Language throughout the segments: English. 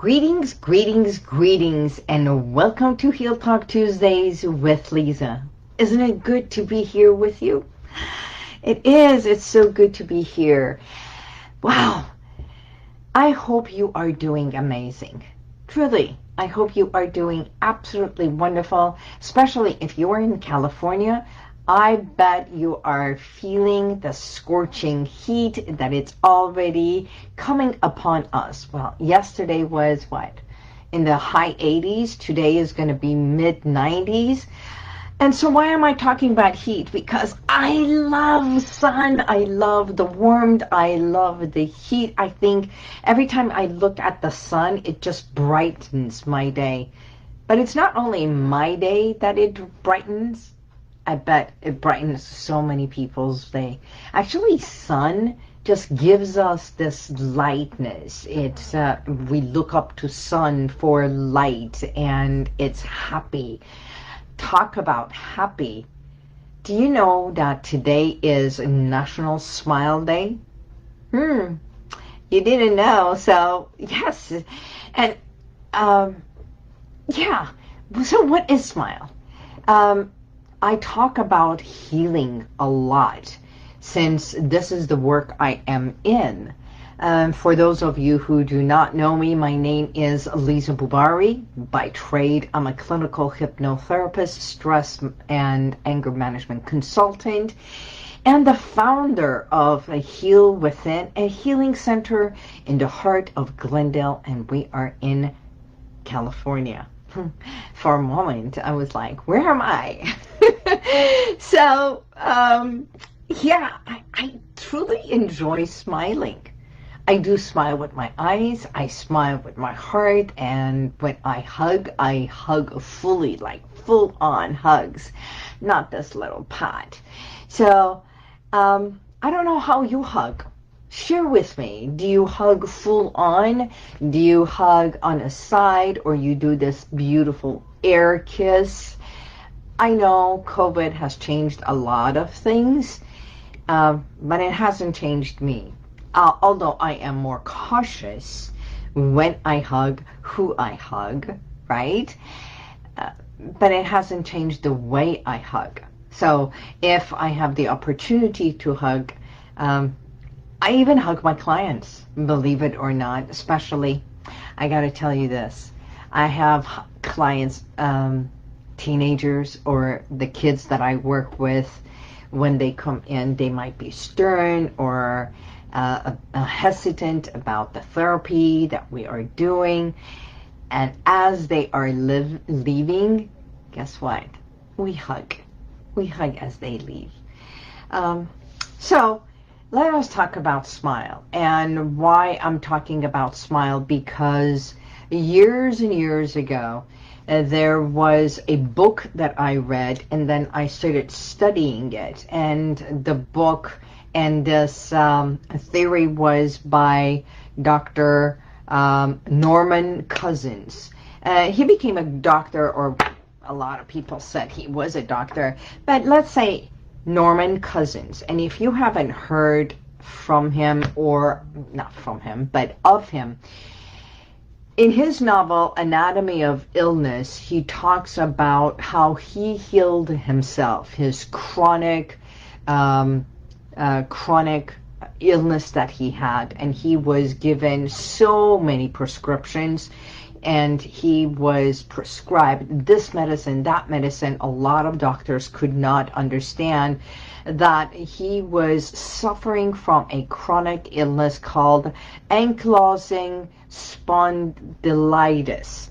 Greetings, greetings, greetings, and welcome to Heal Talk Tuesdays with Liza. Isn't it good to be here with you? It is. It's so good to be here. Wow. I hope you are doing amazing. Truly, I hope you are doing absolutely wonderful, especially if you are in California. I bet you are feeling the scorching heat that it's already coming upon us. Well, yesterday was what? In the high 80s. Today is going to be mid 90s. And so why am I talking about heat? Because I love sun. I love the warmth. I love the heat. I think every time I look at the sun, it just brightens my day. But it's not only my day that it brightens. I bet it brightens so many people's day. Actually, sun just gives us this lightness. It's we look up to sun for light, and it's happy. Talk about happy. Do you know that today is National Smile Day? You didn't know, so yes. And yeah, so what is smile? I talk about healing a lot since this is the work I am in. For those of you who do not know me, my name is Liza Boubari. By trade, I'm a clinical hypnotherapist, stress and anger management consultant, and the founder of HealWithin, a healing center in the heart of Glendale, and we are in California. For a moment, I was like, where am I? So, yeah, I truly enjoy smiling. I do smile with my eyes, I smile with my heart, and when I hug fully, like full-on hugs, not this little pat. So, I don't know how you hug. Share with me. Do you hug full on? Do you hug on a side, or you do this beautiful air kiss? I know COVID has changed a lot of things, but it hasn't changed me. Although I am more cautious when I hug, who I hug, right? But it hasn't changed the way I hug. So if I have the opportunity to hug, I even hug my clients, believe it or not. Especially, I got to tell you this. I have clients, teenagers, or the kids that I work with. When they come in, they might be stern or hesitant about the therapy that we are doing. And as they are leaving, guess what? We hug. We hug as they leave. So let us talk about smile, and why I'm talking about smile, because years and years ago, there was a book that I read, and then I started studying it, and the book and this theory was by Dr. Norman Cousins. He became a doctor, or a lot of people said he was a doctor, but let's say Norman Cousins. And if you haven't heard from him, or not from him, but of him, in his novel Anatomy of Illness, he talks about how he healed himself, his chronic illness that he had, and he was given so many prescriptions, and he was prescribed this medicine, that medicine. A lot of doctors could not understand that he was suffering from a chronic illness called ankylosing spondylitis.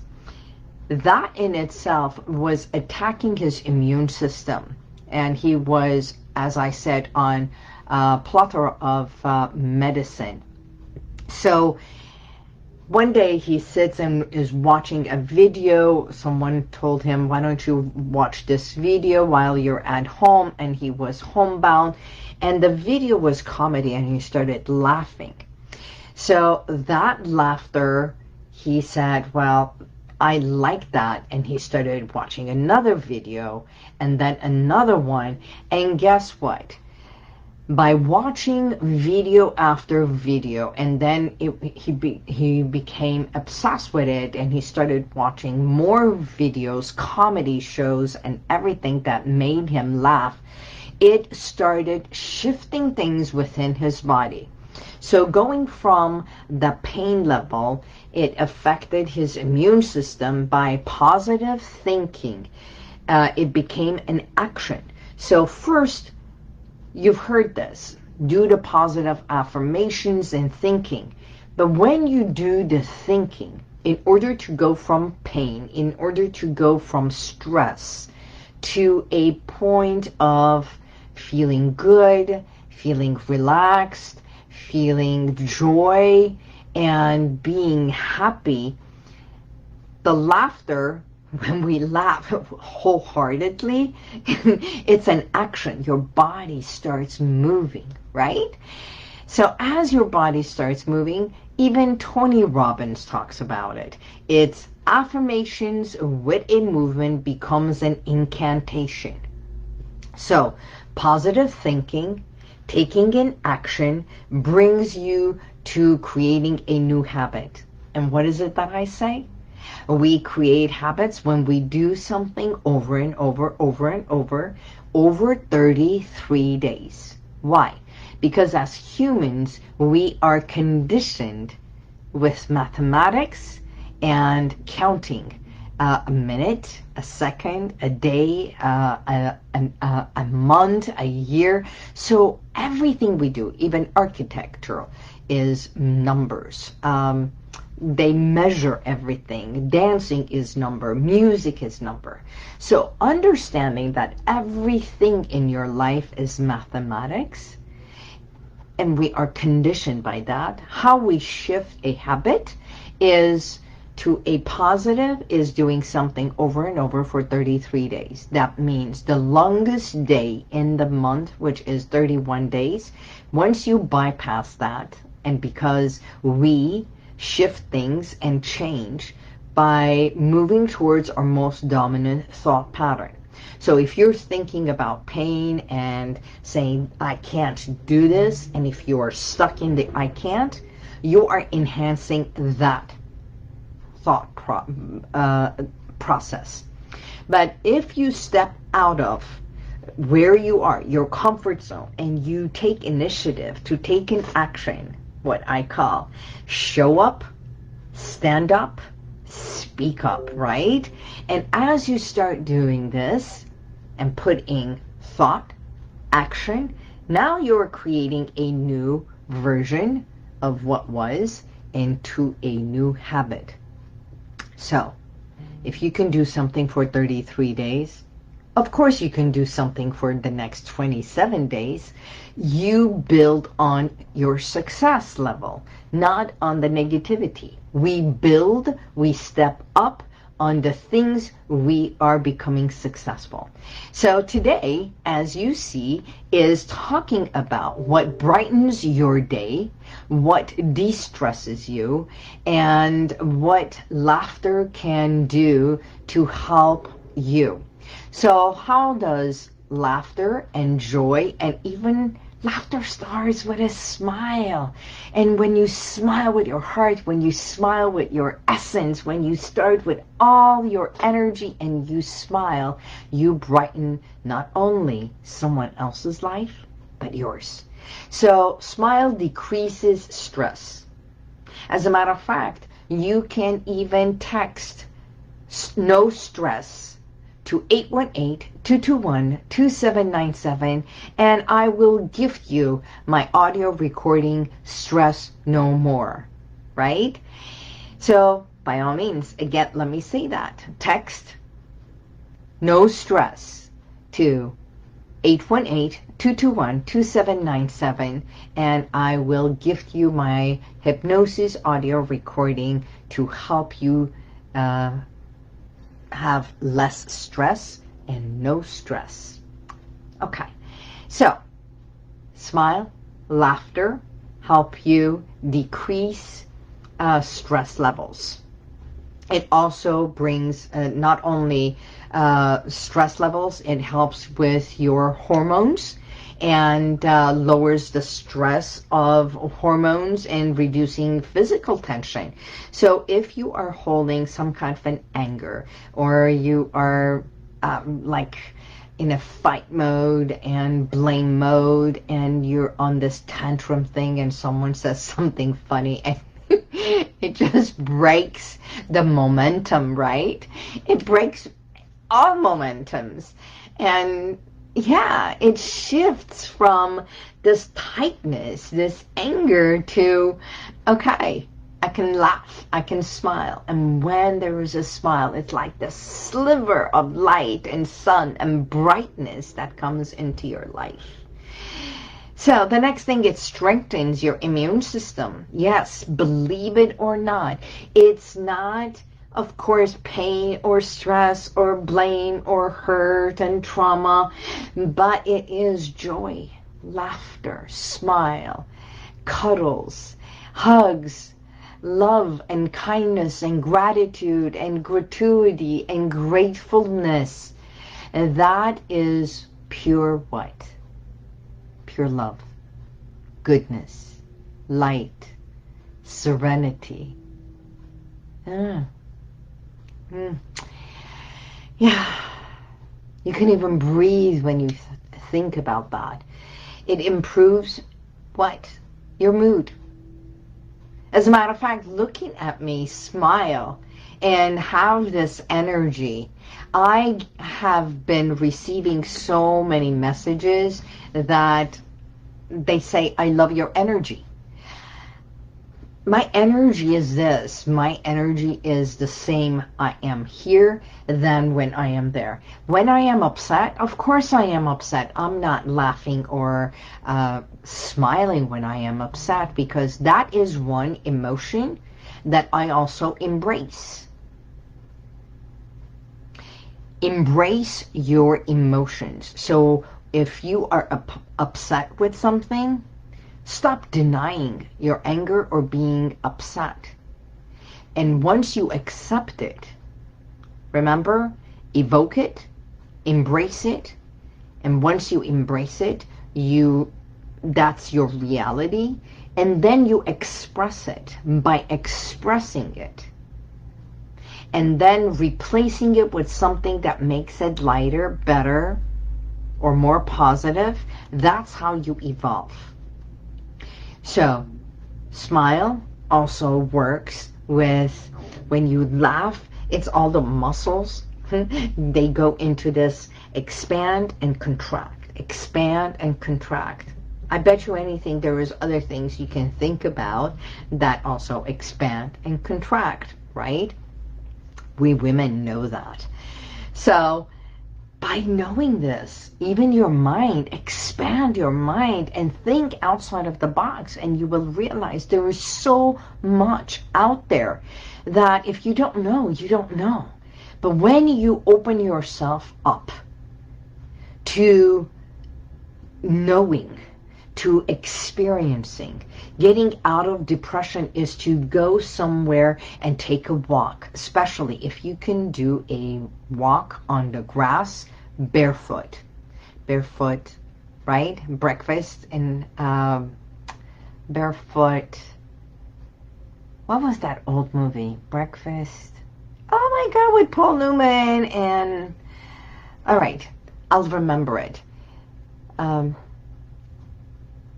That in itself was attacking his immune system, and he was, as I said, on a plethora of medicine. So one day he sits and is watching a video. Someone told him, why don't you watch this video while you're at home? And he was homebound, and the video was comedy, and he started laughing. So that laughter, he said, well, I like that. And he started watching another video, and then another one. And guess what? by watching video after video, and then he became obsessed with it, and he started watching more videos, comedy shows, and everything that made him laugh. It started shifting things within his body. So going from the pain level, it affected his immune system. By positive thinking, it became an action. So first, you've heard this, do the positive affirmations and thinking. But when you do the thinking, in order to go from pain, in order to go from stress to a point of feeling good, feeling relaxed, feeling joy, and being happy, the laughter, when we laugh wholeheartedly, it's an action. Your body starts moving, right? So as your body starts moving, even Tony Robbins talks about it. It's affirmations with a movement becomes an incantation. So positive thinking, taking an action, brings you to creating a new habit. And what is it that I say? We create habits when we do something over and over, over 33 days. Why? Because as humans, we are conditioned with mathematics and counting. A minute, a second, a day, a month, a year. So everything we do, even architectural, is numbers. They measure everything. Dancing is number. Music is number. So understanding that everything in your life is mathematics, and we are conditioned by that, how we shift a habit is to a positive, is doing something over and over for 33 days. That means the longest day in the month, which is 31 days, once you bypass that, and because we shift things and change by moving towards our most dominant thought pattern. So if you're thinking about pain and saying, I can't do this, and if you are stuck in the I can't, you are enhancing that thought process. But if you step out of where you are, your comfort zone, and you take initiative to take an action, what I call show up, stand up, speak up, right? And as you start doing this and putting thought, action, now you're creating a new version of what was into a new habit. So if you can do something for 33 days, of course you can do something for the next 27 days. You build on your success level, not on the negativity. We build, we step up on the things we are becoming successful. So today, as you see, is talking about what brightens your day, what de-stresses you, and what laughter can do to help you. So how does laughter and joy, and even laughter starts with a smile. And when you smile with your heart, when you smile with your essence, when you start with all your energy and you smile, you brighten not only someone else's life, but yours. So smile decreases stress. As a matter of fact, you can even text NoStress to 818-221-2797, and I will gift you my audio recording, Stress No More, right? So by all means, again, let me say that. Text NoStress to 818-221-2797, and I will gift you my hypnosis audio recording to help you have less stress and no stress. Okay, so smile, laughter help you decrease stress levels. It also brings not only stress levels, it helps with your hormones. and lowers the stress of hormones and reducing physical tension. So if you are holding some kind of an anger, or you are like in a fight mode and blame mode, and you're on this tantrum thing, and someone says something funny, and it just breaks the momentum, right? It breaks all momentums. And yeah, it shifts from this tightness, this anger, to, okay, I can laugh, I can smile. And when there is a smile, it's like the sliver of light and sun and brightness that comes into your life. So the next thing, it strengthens your immune system. Yes, believe it or not, it's not, of course, pain or stress or blame or hurt and trauma, but it is joy, laughter, smile, cuddles, hugs, love and kindness and gratitude and gratuity and gratefulness. And that is pure what? Pure love, goodness, light, serenity. Yeah, you can even breathe when you think about that. It improves what? Your mood. As a matter of fact, looking at me smile and have this energy, I have been receiving so many messages that they say, I love your energy. My energy is this. My energy is the same. I am here than when I am there. When I am upset, of course I am upset. I'm not laughing or smiling when I am upset, because that is one emotion that I also embrace. Embrace your emotions. So if you are upset with something, stop denying your anger or being upset. And once you accept it, remember, evoke it, embrace it, and once you embrace it, that's your reality, and then you express it by expressing it. And then replacing it with something that makes it lighter, better, or more positive. That's how you evolve. So, smile also works with, when you laugh, it's all the muscles. They go into this expand and contract, expand and contract. I bet you anything there is other things you can think about that also expand and contract, right? We women know that. So, by knowing this, even your mind, expand your mind and think outside of the box, and you will realize there is so much out there that if you don't know, you don't know. But when you open yourself up to knowing, to experiencing, getting out of depression is to go somewhere and take a walk, especially if you can do a walk on the grass barefoot, right? Breakfast and barefoot. What was that old movie? Breakfast. Oh my God, with Paul Newman and, all right, I'll remember it.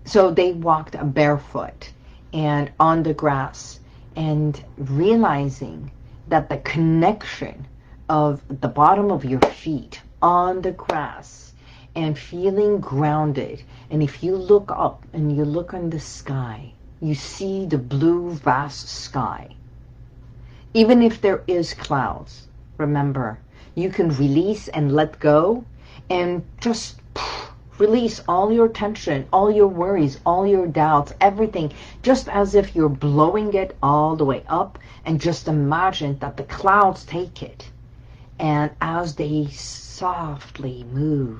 So they walked barefoot and on the grass, and realizing that the connection of the bottom of your feet on the grass and feeling grounded. And if you look up and you look on the sky, you see the blue vast sky. Even if there is clouds, remember, you can release and let go and just release all your tension, all your worries, all your doubts, everything, just as if you're blowing it all the way up, and just imagine that the clouds take it. And as they softly move,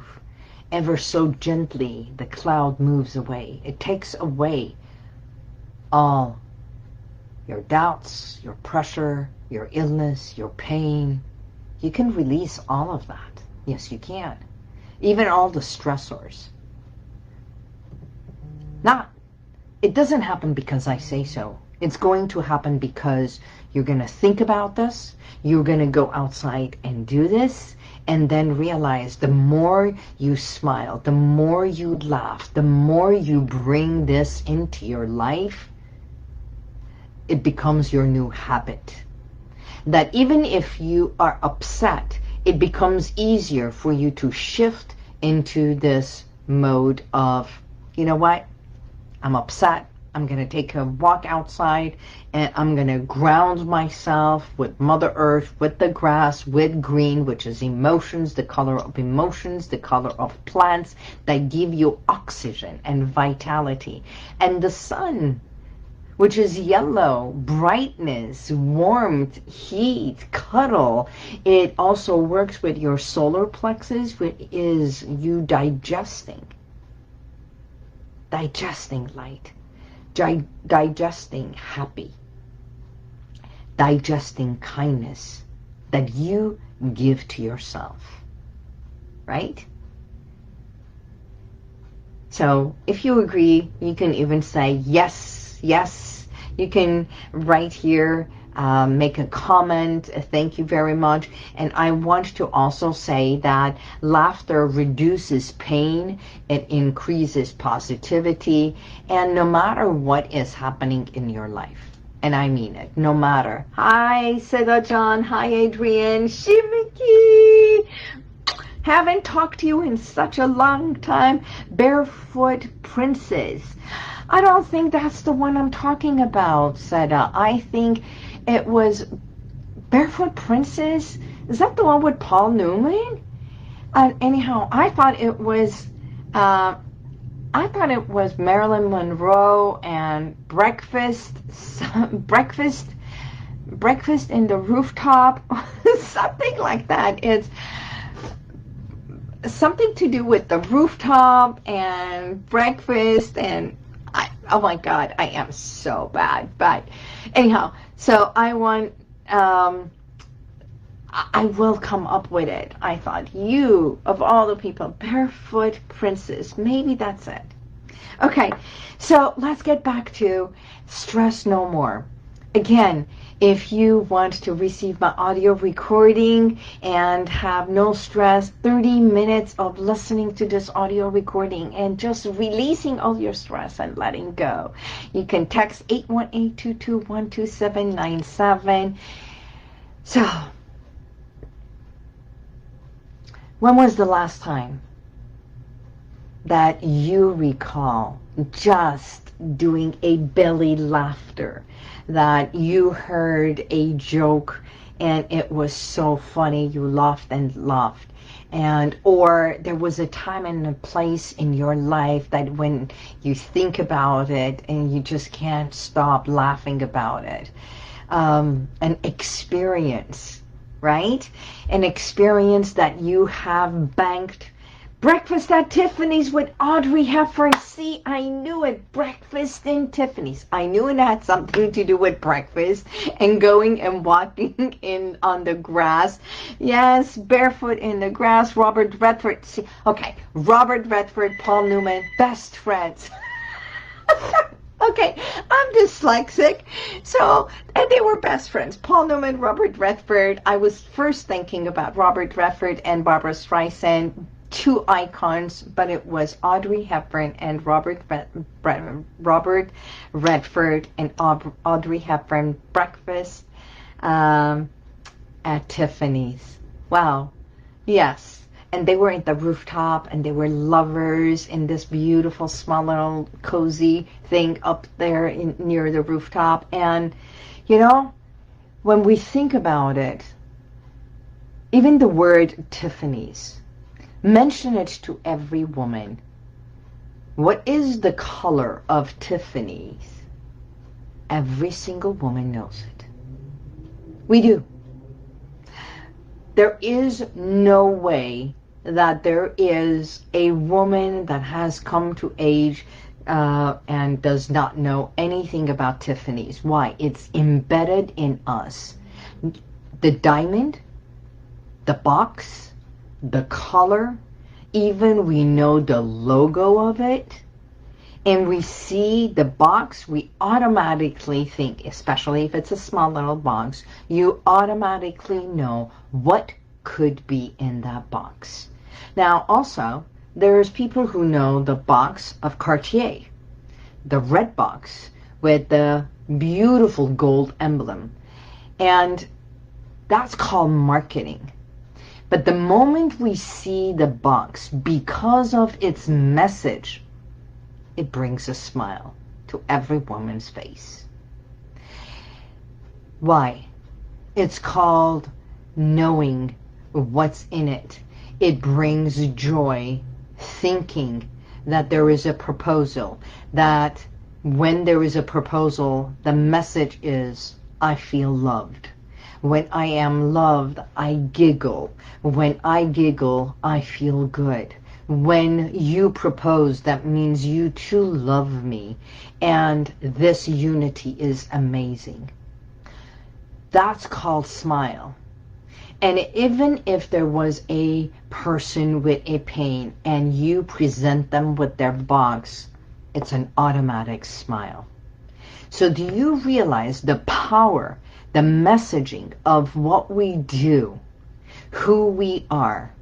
ever so gently, the cloud moves away. It takes away all your doubts, your pressure, your illness, your pain. You can release all of that. Yes, you can. Even all the stressors. It doesn't happen because I say so. It's going to happen because you're going to think about this, you're going to go outside and do this, and then realize the more you smile, the more you laugh, the more you bring this into your life, it becomes your new habit. That even if you are upset, it becomes easier for you to shift into this mode of, you know what, I'm upset, I'm going to take a walk outside and I'm going to ground myself with Mother Earth, with the grass, with green, which is emotions, the color of emotions, the color of plants that give you oxygen and vitality. And the sun, which is yellow, brightness, warmth, heat, cuddle. It also works with your solar plexus, which is you digesting light, digesting happy, digesting kindness that you give to yourself, right? So if you agree, you can even say yes, yes. You can write here, make a comment, thank you very much. And I want to also say that laughter reduces pain, it increases positivity, and no matter what is happening in your life, and I mean it, no matter. Hi, Seda John. Hi, Adrian. Shimiki. Haven't talked to you in such a long time. Barefoot Princess. I don't think that's the one I'm talking about, Seda. I think it was Barefoot Princess. Is that the one with Paul Newman? Anyhow, I thought it was Marilyn Monroe and breakfast in the rooftop, something like that. It's something to do with the rooftop and breakfast, and oh my God, I am so bad. But anyhow, so I want, I will come up with it. I thought, you, of all the people, Barefoot Princess, maybe that's it. Okay, so let's get back to Stress No More. Again, if you want to receive my audio recording and have no stress, 30 minutes of listening to this audio recording and just releasing all your stress and letting go, you can text 818-221-2797. So, when was the last time that you recall just doing a belly laughter, that you heard a joke and it was so funny, you laughed and laughed, and or there was a time and a place in your life that when you think about it and you just can't stop laughing about it, an experience, right? An experience that you have banked. Breakfast at Tiffany's with Audrey Hepburn. See, I knew it. Breakfast in Tiffany's. I knew it had something to do with breakfast and going and walking in on the grass. Yes, barefoot in the grass. Robert Redford. See, okay, Robert Redford, Paul Newman, best friends. Okay, I'm dyslexic. So, and they were best friends. Paul Newman, Robert Redford. I was first thinking about Robert Redford and Barbara Streisand, two icons, but it was Audrey Hepburn and Robert Redford and Audrey Hepburn, breakfast at Tiffany's. Wow. Yes. And they were at the rooftop and they were lovers in this beautiful small little cozy thing up there near the rooftop. And you know, when we think about it, even the word Tiffany's, mention it to every woman. What is the color of Tiffany's? Every single woman knows it. We do. There is no way that there is a woman that has come to age and does not know anything about Tiffany's. Why? It's embedded in us. The diamond, the box, the color, even we know the logo of it. and we see the box, we automatically think, especially if it's a small little box, you automatically know what could be in that box. Now, also, there's people who know the box of Cartier, the red box with the beautiful gold emblem. And that's called marketing. But the moment we see the box, because of its message, it brings a smile to every woman's face. Why? It's called knowing what's in it. It brings joy, thinking that there is a proposal, that when there is a proposal, the message is, I feel loved. When I am loved, I giggle. When I giggle, I feel good. When you propose, that means you too love me. And this unity is amazing. That's called smile. And even if there was a person with a pain and you present them with their box, it's an automatic smile. So do you realize the power, the messaging of what we do, who we are?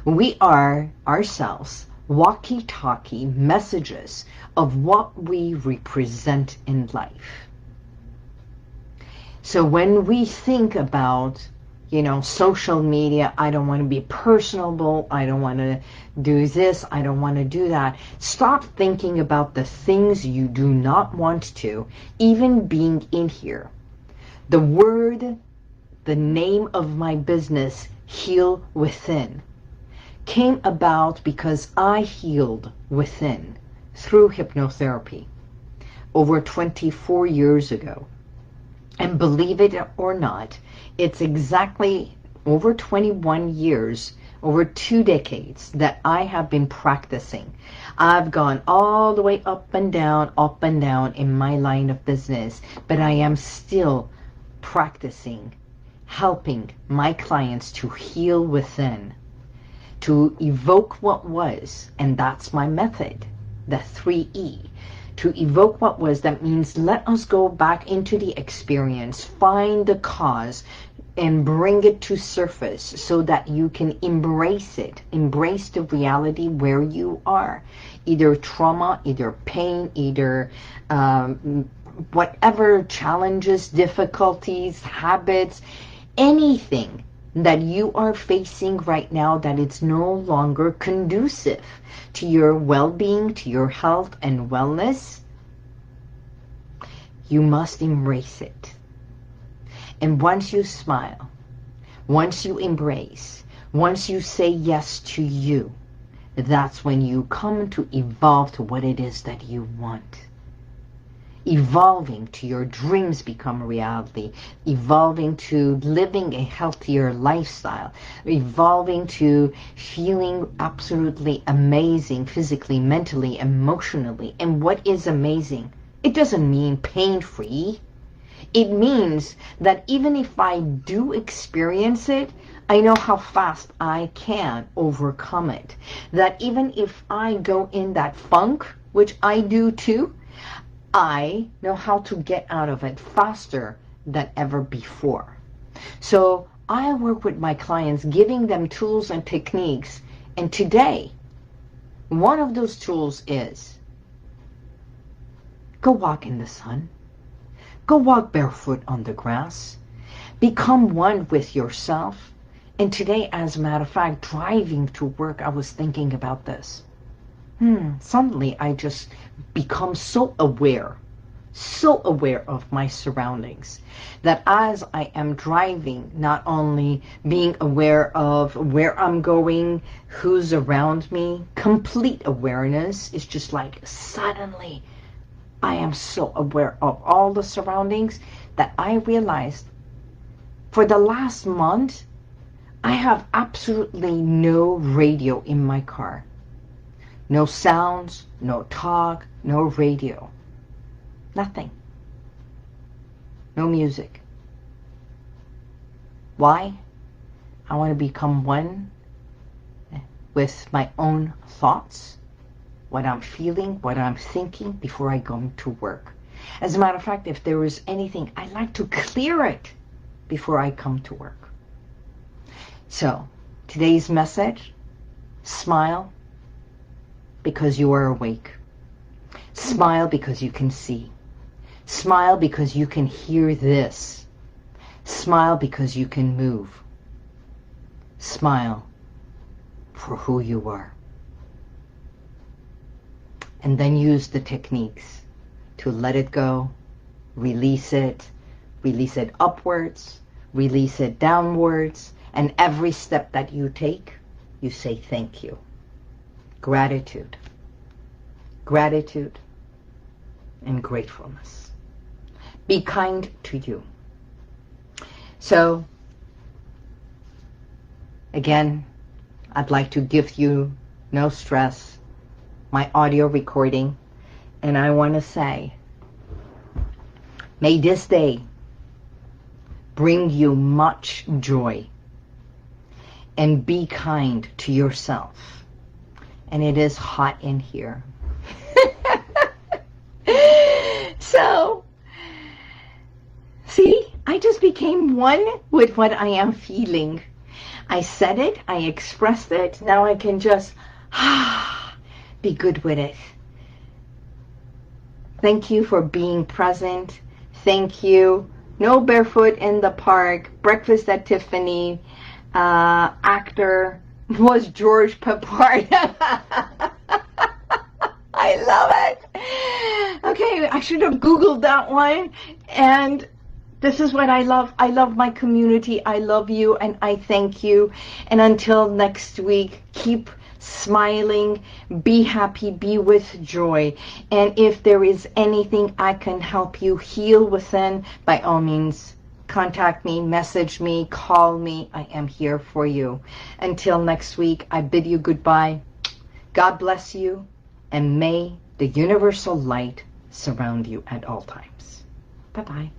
We are ourselves walkie-talkie messages of what we represent in life. So when we think about, social media, I don't want to be personable, I don't want to do this, I don't want to do that. Stop thinking about the things you do not want to, even being in here. The name of my business, HealWithin, came about because I healed within through hypnotherapy over 24 years ago. And believe it or not, it's exactly over 21 years, over 2 decades that I have been practicing. I've gone all the way up and down in my line of business, but I am still practicing, helping my clients to heal within, to evoke what was, and that's my method, the 3E. To evoke what was, that means let us go back into the experience, find the cause, and bring it to surface so that you can embrace it, embrace the reality where you are. Either trauma, either pain, either whatever challenges, difficulties, habits, anything that you are facing right now that it's no longer conducive to your well-being, to your health and wellness, you must embrace it. And once you smile, once you embrace, once you say yes to you, that's when you come to evolve to what it is that you want. Evolving to your dreams become reality, evolving to living a healthier lifestyle, evolving to feeling absolutely amazing physically, mentally, emotionally. And what is amazing? It doesn't mean pain-free. It means that even if I do experience it, I know how fast I can overcome it. That even if I go in that funk, which I do too, I know how to get out of it faster than ever before. So I work with my clients, giving them tools and techniques. And today, one of those tools is go walk in the sun. Go walk barefoot on the grass. Become one with yourself. And today, as a matter of fact, driving to work, I was thinking about this. Suddenly I just become so aware of my surroundings, that as I am driving, not only being aware of where I'm going, who's around me, complete awareness is just like suddenly I am so aware of all the surroundings that I realized for the last month, I have absolutely no radio in my car. No sounds, no talk, no radio. Nothing. No music. Why? I want to become one with my own thoughts, what I'm feeling, what I'm thinking before I go to work. As a matter of fact, if there is anything, I like to clear it before I come to work. So, today's message, smile because you are awake. Smile because you can see. Smile because you can hear this. Smile because you can move. Smile for who you are. And then use the techniques to let it go, release it upwards, release it downwards, and every step that you take, you say thank you. Gratitude. Gratitude and gratefulness. Be kind to you. So, again, I'd like to give you NoStress, my audio recording, and I want to say, may this day bring you much joy, and be kind to yourself. And it is hot in here. So, see, I just became one with what I am feeling. I said it, I expressed it, now I can just be good with it. Thank you for being present. Thank you. No barefoot in the park. Breakfast at Tiffany. Actor was George Papard. I love it. Okay, I should have Googled that one. And this is what I love. I love my community. I love you, and I thank you. And until next week, keep smiling, be happy, be with joy. And if there is anything I can help you heal within, by all means, contact me, message me, call me. I am here for you. Until next week, I bid you goodbye. God bless you, and may the universal light surround you at all times. Bye-bye.